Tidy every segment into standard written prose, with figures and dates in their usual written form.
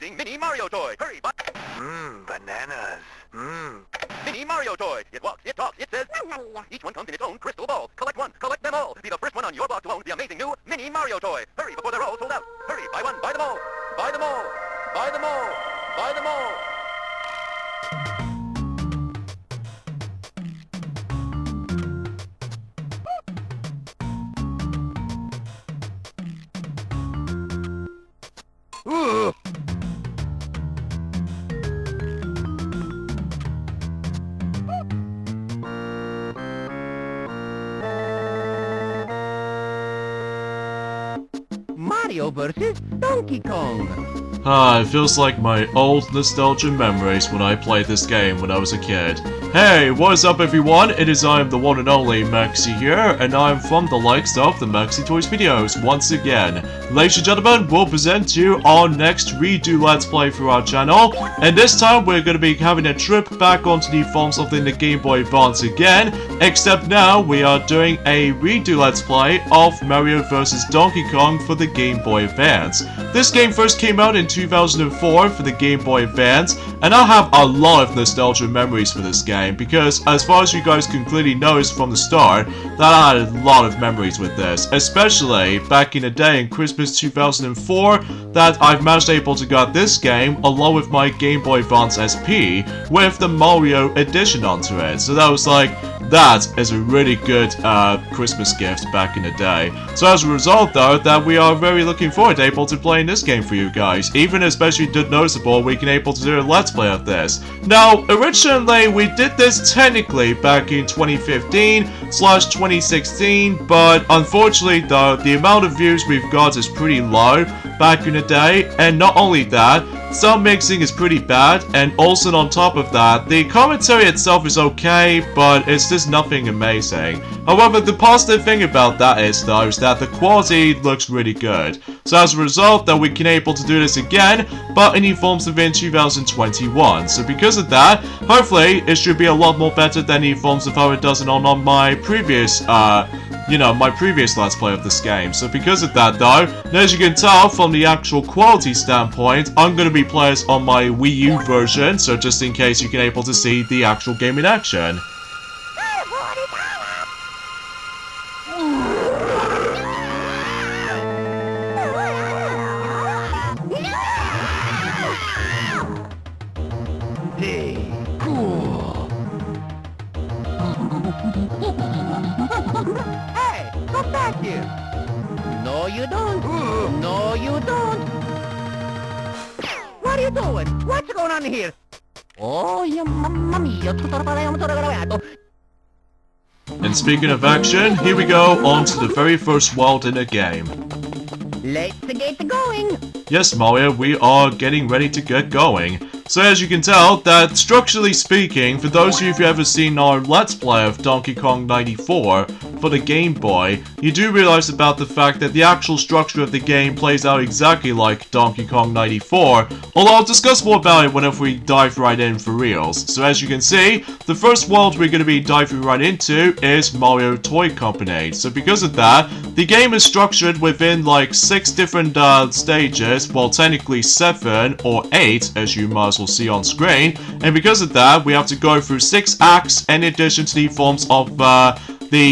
amazing Mini Mario toy. Hurry, buy. Bananas. Mini Mario toy. It walks, it talks, it says. Each one comes in its own crystal ball. Collect one, collect them all. Be the first one on your block to own the amazing new Mini Mario toy. Hurry before they're all sold out. Hurry, buy one, buy them all. Buy them all. Buy them all. Buy them all. Ooh. Mario versus Donkey Kong. It feels like my old nostalgia memories when I played this game when I was a kid. Hey, what is up everyone? It is I am the one and only Maxi here, and I am from the likes of the Maxi Toys videos once again. Ladies and gentlemen, we'll present to you our next redo Let's Play for our channel, and this time we're going to be having a trip back onto the forms of the Game Boy Advance again, except now we are doing a redo Let's Play of Mario vs. Donkey Kong for the Game Boy Advance. This game first came out in 2004 for the Game Boy Advance, and I have a lot of nostalgia memories for this game because, as far as you guys can clearly notice from the start, that I had a lot of memories with this, especially back in the day in Christmas 2004 that I've managed able to get this game along with my Game Boy Advance SP with the Mario edition onto it. So that was like, that is a really good Christmas gift back in the day. So as a result though, that we are very looking forward to able to playing this game for you guys. Even especially noticeable, we can able to do a Let's Play of this. Now, originally we did this technically back in 2015/2016, but unfortunately though, the amount of views we've got is pretty low back in the day, and not only that, sound mixing is pretty bad, and also on top of that, the commentary itself is okay, but it's just nothing amazing. However, the positive thing about that is though, is that the quality looks really good. So as a result, that we can able to do this again, but in forms within 2021. So because of that, hopefully it should be a lot more better than the forms of how it does it on my previous my previous Let's Play of this game. So because of that though, as you can tell from the actual quality standpoint, I'm going to be playing this on my Wii U version, so just in case you can able to see the actual game in action. Hey, cool. Hey, come back here. No, you don't. No, you don't. What are you doing? What's going on here? Oh, mamma mia, tutto arrabbiato. And speaking of action, here we go on to the very first world in the game. Let's get going. Yes, Mario, we are getting ready to get going. So as you can tell, that structurally speaking, for those of you who've ever seen our Let's Play of Donkey Kong 94 for the Game Boy, you do realize about the fact that the actual structure of the game plays out exactly like Donkey Kong 94, although I'll discuss more about it whenever we dive right in for reals. So as you can see, the first world we're going to be diving right into is Mario Toy Company. So because of that, the game is structured within like 6 different stages, well technically 7 or 8 as you might as well see on screen, and because of that we have to go through 6 acts in addition to the forms of the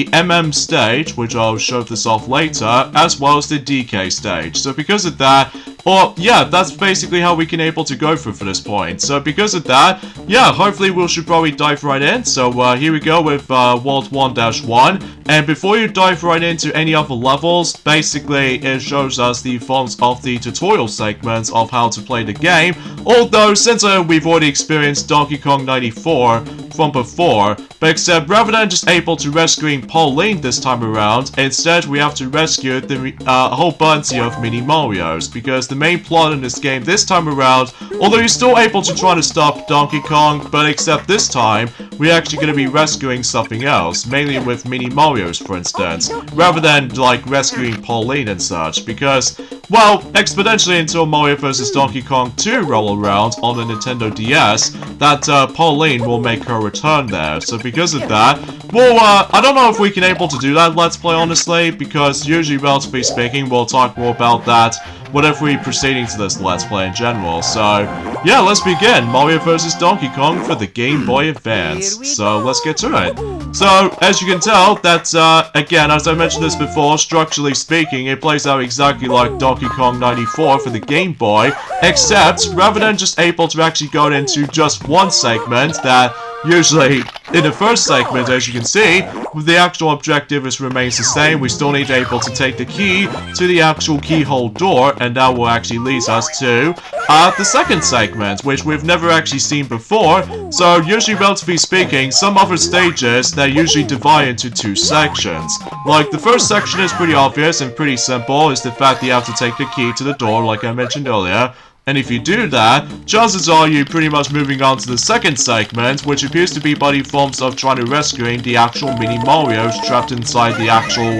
MM stage, which I'll show this off later, as well as the DK stage. So because of that, well, yeah, that's basically how we can able to go through for this point. So because of that, yeah, hopefully we should probably dive right in. So here we go with World 1-1. And before you dive right into any other levels, basically it shows us the forms of the tutorial segments of how to play the game. Although, since we've already experienced Donkey Kong 94 from before, but except rather than just able to rescuing Pauline this time around, instead we have to rescue the whole bunch of Mini Marios, because the main plot in this game this time around, although you're still able to try to stop Donkey Kong, but except this time, we're actually going to be rescuing something else, mainly with Mini Marios for instance, rather than like rescuing Pauline and such, because, well, exponentially until Mario vs. Donkey Kong 2 roll around on the Nintendo DS, that Pauline will make her return there. So because of that, well, I don't know if we can able to do that Let's Play honestly, because usually, relatively speaking, we'll talk more about that whenever we're proceeding to this Let's Play in general. So, yeah, let's begin. Mario vs. Donkey Kong for the Game Boy Advance. So, let's get to it. So, as you can tell, that's, again, as I mentioned this before, structurally speaking, it plays out exactly like Donkey Kong 94 for the Game Boy, except, rather than just able to actually go into just one segment, that usually, in the first segment, as you can see, the actual objective remains the same. We still need to be able to take the key to the actual keyhole door, and that will actually lead us to the second segment, which we've never actually seen before. So, usually, relatively speaking, some other stages, they usually divide into two sections. Like, the first section is pretty obvious and pretty simple. It's the fact that you have to take the key to the door, like I mentioned earlier. And if you do that, chances are you're pretty much moving on to the second segment, which appears to be by the forms of trying to rescuing the actual mini Marios trapped inside the actual,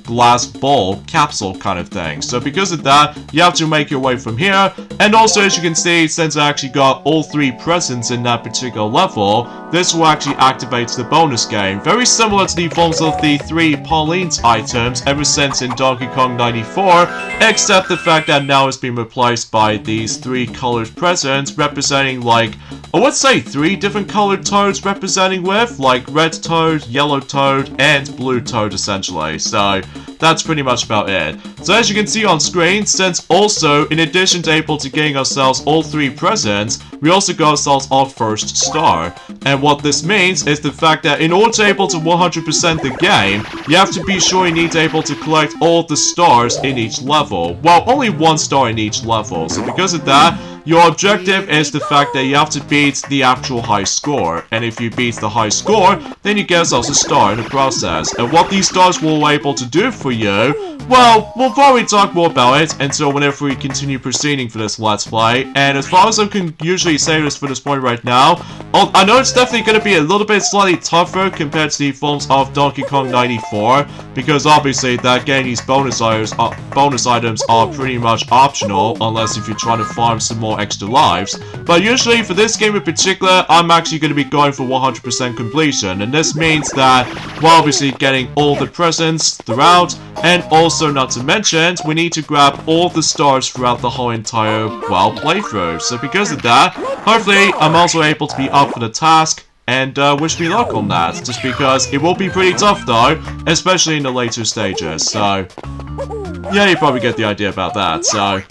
glass ball capsule kind of thing. So because of that, you have to make your way from here. And also, as you can see, since I actually got all three presents in that particular level, this will actually activate the bonus game. Very similar to the forms of the three Pauline's items ever since in Donkey Kong 94, except the fact that now it's been replaced by these three colored presents representing, like, I would say 3 different colored toads representing with, like red toad, yellow toad, and blue toad essentially. So that's pretty much about it. So as you can see on screen, since also, in addition to able to getting ourselves all 3 presents, we also got ourselves our first star. And what this means is the fact that in order to able to 100% the game, you have to be sure you need to able to collect all the stars in each level. Well, only 1 star in each level. So because of that, your objective is the fact that you have to beat the actual high score. And if you beat the high score, then you get yourself a star in the process. And what these stars will be able to do for you, well, we'll probably talk more about it until whenever we continue proceeding for this Let's Play. And as far as I can usually say this for this point right now, I know it's definitely going to be a little bit slightly tougher compared to the forms of Donkey Kong 94, because obviously that getting these bonus items are pretty much optional, unless if you're trying to farm some more extra lives. But usually for this game in particular, I'm actually going to be going for 100% completion, and this means that we're obviously getting all the presents throughout, and also not to mention, we need to grab all the stars throughout the whole entire, well, playthrough. So because of that, hopefully I'm also able to be up for the task, and wish me luck on that, just because it will be pretty tough though, especially in the later stages. So yeah, you probably get the idea about that. So,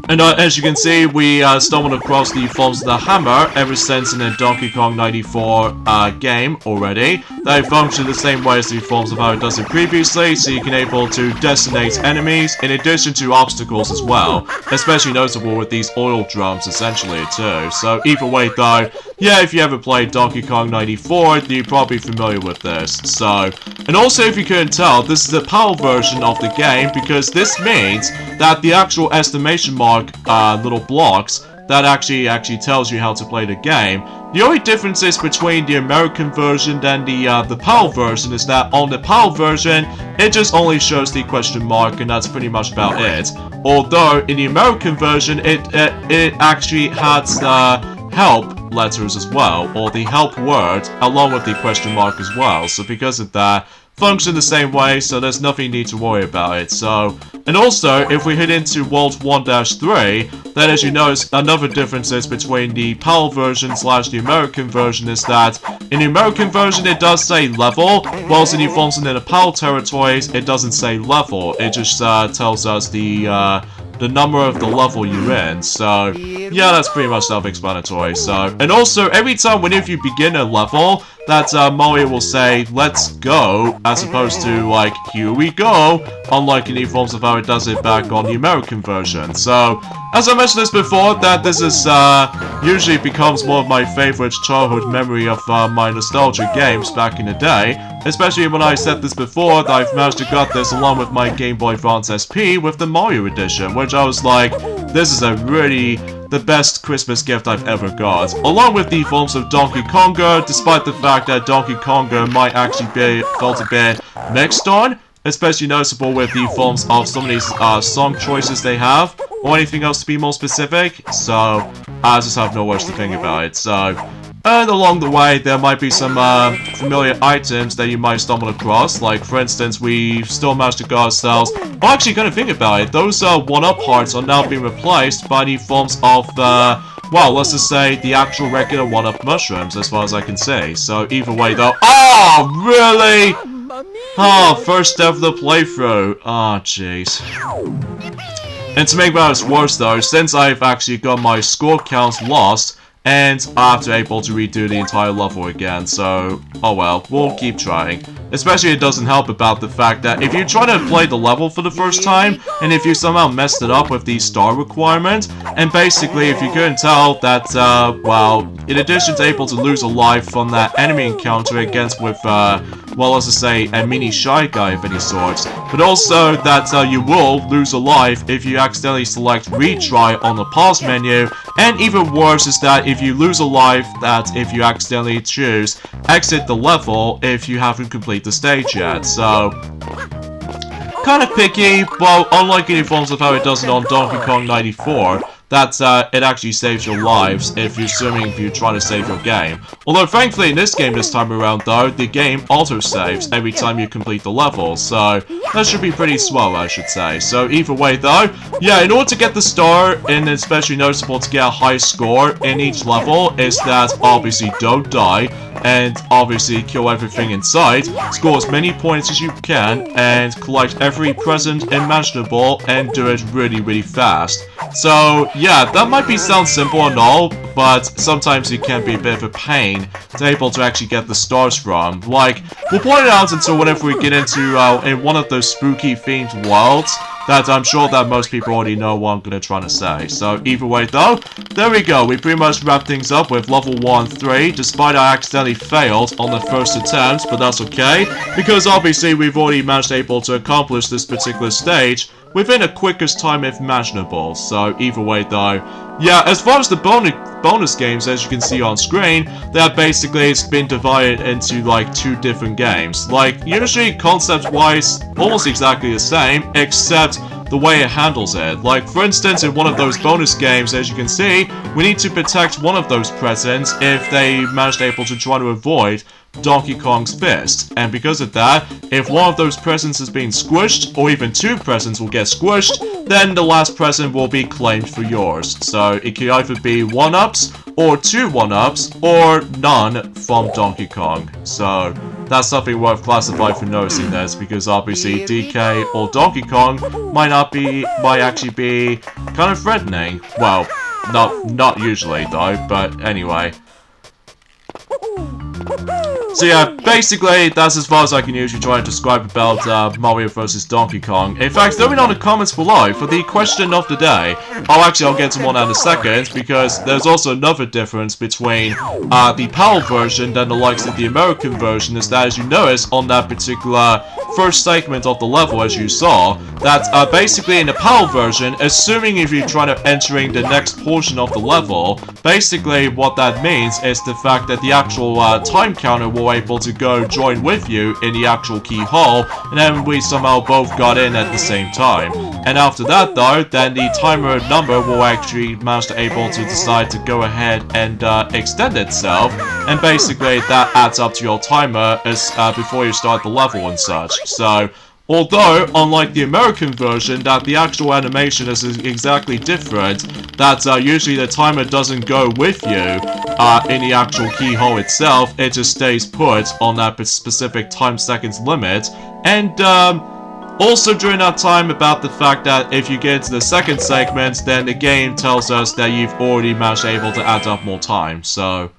and as you can see, we stumbled across the forms of the hammer ever since in the Donkey Kong 94 game already. They function the same way as the forms of how it does it previously, so you can able to designate enemies in addition to obstacles as well, especially notable with these oil drums essentially too. So either way though, yeah, if you ever played Donkey Kong 94, then you're probably familiar with this. So, and also if you couldn't tell, this is a PAL version of the game, because this means that the actual exclamation mark little blocks that actually tells you how to play the game. The only differences between the American version and the PAL version is that on the PAL version, it just only shows the question mark, and that's pretty much about it. Although in the American version, it actually has help letters as well, or the help word along with the question mark as well. So because of that, function the same way, so there's nothing you need to worry about it. So, and also, if we hit into World 1-3, then as you notice, another difference is between the PAL version / the American version is that in the American version it does say level, whilst in the forms in the PAL territories it doesn't say level. It just tells us the number of the level you're in. So yeah, that's pretty much self-explanatory. So, and also every time whenever you begin a level, that Mario will say, let's go, as opposed to, like, here we go, unlike in the forms of how it does it back on the American version. So, as I mentioned this before, that this is, usually becomes one of my favorite childhood memory of my nostalgia games back in the day, especially when I said this before, that I've managed to get this along with my Game Boy Advance SP with the Mario Edition, which I was like, this is a really the best Christmas gift I've ever got. Along with the forms of Donkey Konga, despite the fact that Donkey Konga might actually be felt a bit mixed on, especially noticeable with the forms of some of these song choices they have, or anything else to be more specific. So I just have no words to think about it. So And along the way, there might be some familiar items that you might stumble across. Like, for instance, we still managed to get ourselves... Oh, actually, kind of think about it. Those 1-up hearts are now being replaced by new forms of, well, let's just say the actual regular 1-up mushrooms, as far as I can see. So, either way, though... Oh, really? Oh, first ever the playthrough. Oh, jeez. And to make matters worse, though, since I've actually got my score counts lost, and I have to be able to redo the entire level again, so, oh well, we'll keep trying. Especially it doesn't help about the fact that if you try to play the level for the first time, and if you somehow messed it up with the star requirement, and basically if you couldn't tell that, well, in addition to able to lose a life from that enemy encounter against with, well, let's just say, a mini shy guy of any sort, but also that you will lose a life if you accidentally select retry on the pause menu, and even worse is that if you lose a life, that if you accidentally choose exit the level if you haven't completed the stage yet, so kind of picky, but unlike any forms of how it does it on Donkey Kong 94, that it actually saves your lives if you're trying to save your game. Although thankfully in this game this time around though, the game auto-saves every time you complete the level, so that should be pretty swell, I should say. So either way though, yeah, in order to get the star, and especially noticeable to get a high score in each level, is that obviously don't die, and obviously kill everything in sight, score as many points as you can, and collect every present imaginable, and do it really, really fast. So, yeah, that might sound simple and all, but sometimes it can be a bit of a pain to be able to actually get the stars from. Like, we'll point it out until whenever we get into in one of those spooky themed worlds, that I'm sure that most people already know what I'm gonna try to say. So either way though, there we go. We pretty much wrapped things up with level 1-3, despite I accidentally failed on the first attempt, but that's okay, because obviously we've already managed able to accomplish this particular stage within the quickest time imaginable. So either way though, yeah, as far as the bonus games, as you can see on screen, that basically it's been divided into like 2 different games. Like, usually concept-wise, almost exactly the same, except the way it handles it. Like, for instance, in one of those bonus games, as you can see, we need to protect one of those presents if they manage able to try to avoid Donkey Kong's fist, and because of that, if one of those presents has been squished, or even 2 presents will get squished, then the last present will be claimed for yours. So it can either be 1-ups, or 2 1-ups, or none from Donkey Kong. So that's something worth classifying for noticing this, because obviously DK or Donkey Kong might actually be kind of threatening. Well, not usually though, but anyway. So yeah, basically, that's as far as I can usually try and describe about Mario vs. Donkey Kong. In fact, let me know in the comments below for the question of the day. I'll get to one in a second, because there's also another difference between the PAL version than the likes of the American version, is that, as you notice, on that particular first segment of the level, as you saw, that basically in the PAL version, assuming if you're trying to entering the next portion of the level, basically what that means is the fact that the actual time counter will able to go join with you in the actual keyhole, and then we somehow both got in at the same time. And after that though, then the timer number will actually manage to able to decide to go ahead and extend itself, and basically that adds up to your timer as before you start the level and such. So although, unlike the American version, that the actual animation is exactly different, that usually the timer doesn't go with you in the actual keyhole itself, it just stays put on that specific time seconds limit, and also during that time about the fact that if you get into the second segment, then the game tells us that you've already managed able to add up more time, so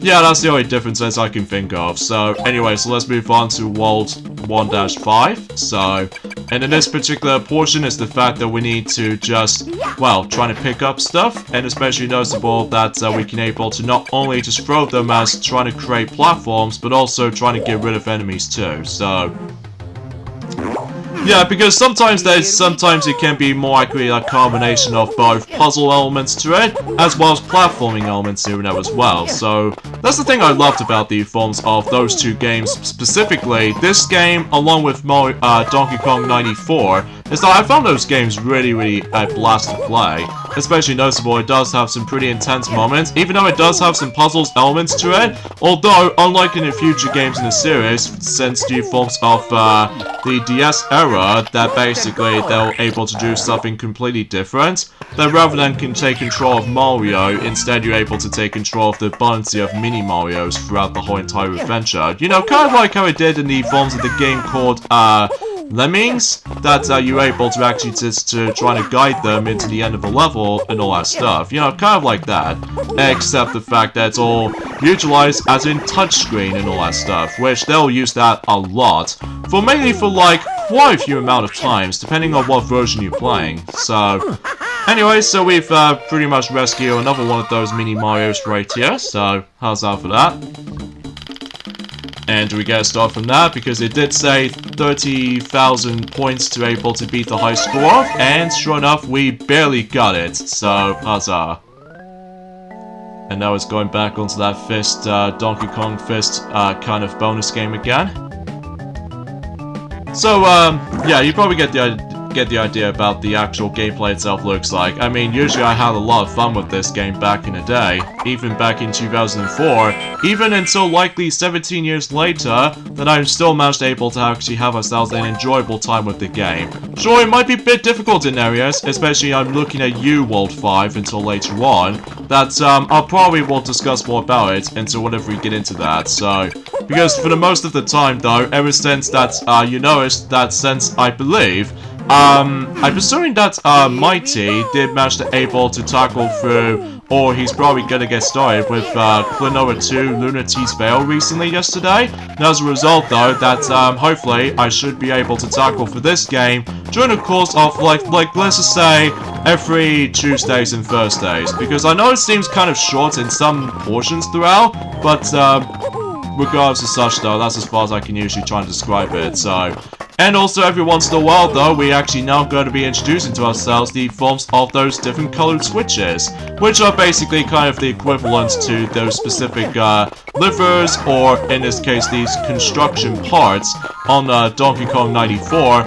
yeah, that's the only differences I can think of. So anyway, so let's move on to World 1-5. So, and in this particular portion is the fact that we need to just, well, trying to pick up stuff, and especially noticeable that we can able to not only just throw them as trying to create platforms, but also trying to get rid of enemies too. So yeah, because sometimes it can be more likely a combination of both puzzle elements to it, as well as platforming elements to it as well. So that's the thing I loved about the forms of those 2 games specifically. This game, along with Donkey Kong 94, is that I found those games really, really a blast to play. especially noticeable, it does have some pretty intense moments, even though it does have some puzzles elements to it. Although, unlike in the future games in the series, since the forms of the DS era, that basically they're able to do something completely different, that rather than take control of Mario, instead you're able to take control of the abundance of mini Marios throughout the whole entire adventure. You know, kind of like how it did in the forms of the game called Lemmings, that you're able to actually just to try to guide them into the end of a level and all that stuff. You know, kind of like that, except the fact that it's all utilized as in touchscreen and all that stuff, which they'll use that a lot, mainly for like quite a few amount of times, depending on what version you're playing. So, anyway, so we've pretty much rescued another one of those mini Marios right here, so how's that for that? And we get a start from that, because it did say 30,000 points to able to beat the high score, and sure enough, we barely got it, so huzzah. And now it's going back onto that Fist, Donkey Kong Fist kind of bonus game again. So, yeah, you probably get the idea about the actual gameplay itself looks like. I mean, usually I had a lot of fun with this game back in the day, even back in 2004, even until likely 17 years later, that I'm still managed able to actually have ourselves an enjoyable time with the game. Sure, it might be a bit difficult in areas, especially I'm looking at you, World 5, until later on, that I'll probably will discuss more about it until whenever we get into that, so... Because for the most of the time, though, ever since that, you noticed that since, I believe, I'm assuming that Mighty did manage to able to tackle through, or he's probably gonna get started with Clinova 2 Lunati's Veil recently yesterday. And as a result though, that hopefully I should be able to tackle for this game during the course of like let's just say every Tuesdays and Thursdays, because I know it seems kind of short in some portions throughout, but regardless of such though, that's as far as I can usually try and describe it, so... And also, every once in a while, though, we actually now going to be introducing to ourselves the forms of those different colored switches, which are basically kind of the equivalent to those specific livers, or in this case, these construction parts on Donkey Kong 94.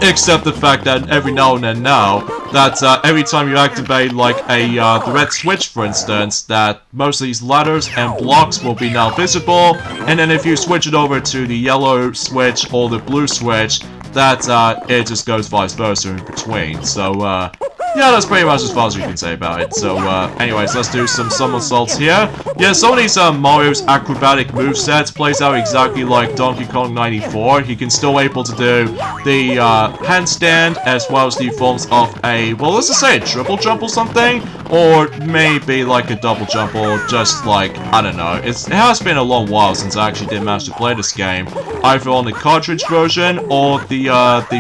Except the fact that every now and then that every time you activate like the red switch, for instance, that most of these ladders and blocks will be now visible, and then if you switch it over to the yellow switch or the blue switch, that it just goes vice versa in between. So yeah, that's pretty much as far as you can say about it. So anyways, let's do some somersaults here. Yeah, some of these Mario's acrobatic movesets plays out exactly like Donkey Kong 94. He can still able to do the handstand as well as the forms of a, well, let's just say a triple jump or something, or maybe like a double jump, or just like, I don't know. It has been a long while since I actually did manage to play this game, either on the cartridge version or the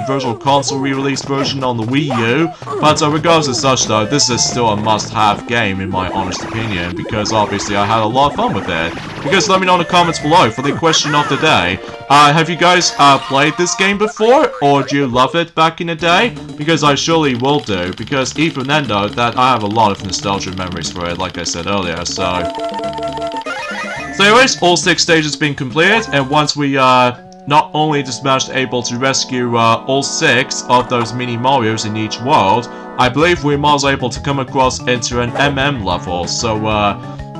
Virtual Console re-released version on the Wii U. But regardless of such though, this is still a must-have game in my honest opinion, because obviously I had a lot of fun with it. Because let me know in the comments below for the question of the day. Have you guys played this game before, or do you love it back in the day? Because I surely will do, because even then though, that I have a lot of nostalgia memories for it, like I said earlier, so... So anyways, all 6 stages been completed, and once we not only just managed able to rescue all 6 of those mini Marios in each world, I believe we might able to come across into an MM level, so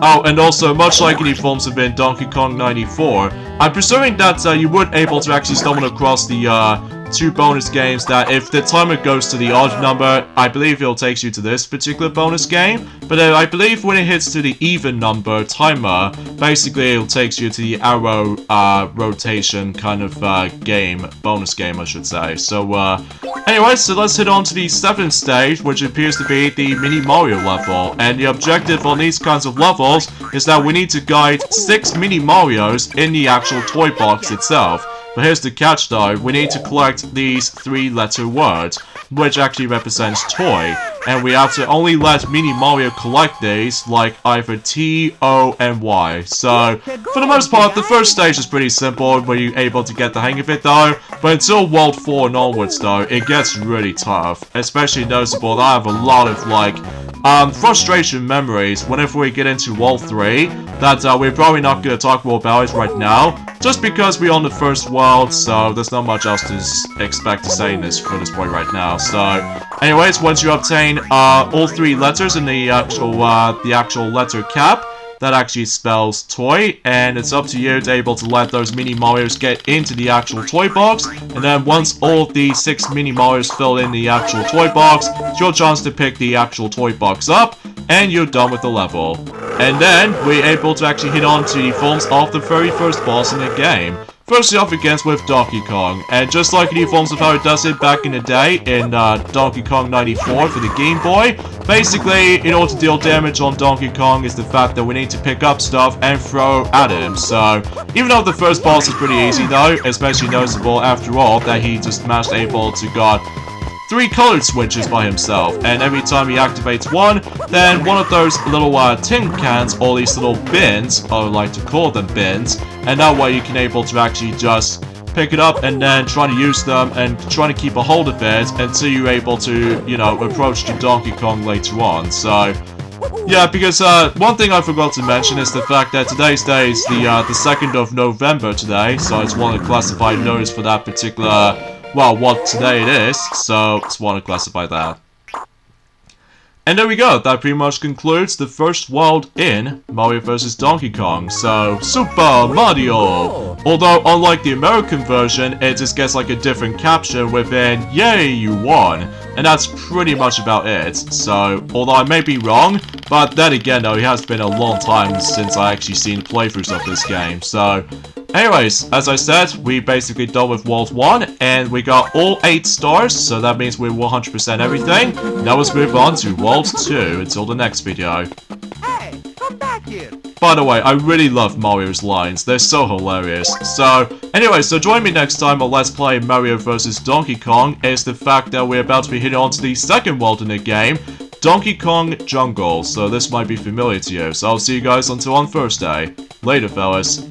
oh, and also, much like any forms of in Donkey Kong 94, I'm presuming that you would able to actually stumble across the 2 bonus games that if the timer goes to the odd number, I believe it'll take you to this particular bonus game. But I believe when it hits to the even number timer, basically it'll take you to the arrow rotation kind of bonus game I should say. So anyways, so let's head on to the 7th stage, which appears to be the mini Mario level. And the objective on these kinds of levels is that we need to guide 6 mini Marios in the actual toy box itself. But here's the catch though, we need to collect these 3-letter words, which actually represents toy, and we have to only let Mini Mario collect these, like either T, O, and Y. So, for the most part, the first stage is pretty simple, where you're able to get the hang of it though, but until World 4 and onwards though, it gets really tough. Especially noticeable that I have a lot of, like, frustration memories whenever we get into World 3 that we're probably not going to talk more about it right now, just because we're on the first world, so there's not much else to expect to say in this for this point right now. So, anyways, once you obtain all 3 letters in the actual letter cap, that actually spells toy, and it's up to you to able to let those mini Marios get into the actual toy box, and then once all of the 6 mini Marios fill in the actual toy box, it's your chance to pick the actual toy box up, and you're done with the level. And then we're able to actually hit on to the forms of the very first boss in the game. Firstly off against with Donkey Kong, and just like the forms of how it does it back in the day in Donkey Kong 94 for the Game Boy, basically in order to deal damage on Donkey Kong is the fact that we need to pick up stuff and throw at him. So even though the first boss is pretty easy though, especially noticeable after all that he just managed able to got 3 colored switches by himself, and every time he activates one, then one of those little tin cans, or these little bins, I would like to call them bins, and that way you can able to actually just pick it up and then try to use them and try to keep a hold of it until you're able to, you know, approach to Donkey Kong later on. So yeah, because one thing I forgot to mention is the fact that today's day is the 2nd of November today, so I just want to classify notice for that particular, well, what today it is, so just want to classify that. And there we go, that pretty much concludes the first world in Mario vs. Donkey Kong, so Super Mario! Although, unlike the American version, it just gets like a different caption within, yay, you won! And that's pretty much about it, so, although I may be wrong, but then again though, it has been a long time since I actually seen playthroughs of this game, so... Anyways, as I said, we basically done with World 1, and we got all 8 stars, so that means we're 100% everything. Now let's move on to World 2 until the next video. Hey, come back here. By the way, I really love Mario's lines, they're so hilarious. So, anyway, so join me next time on Let's Play Mario vs. Donkey Kong, is the fact that we're about to be hitting on to the second world in the game, Donkey Kong Jungle, so this might be familiar to you. So I'll see you guys until on Thursday. Later, fellas.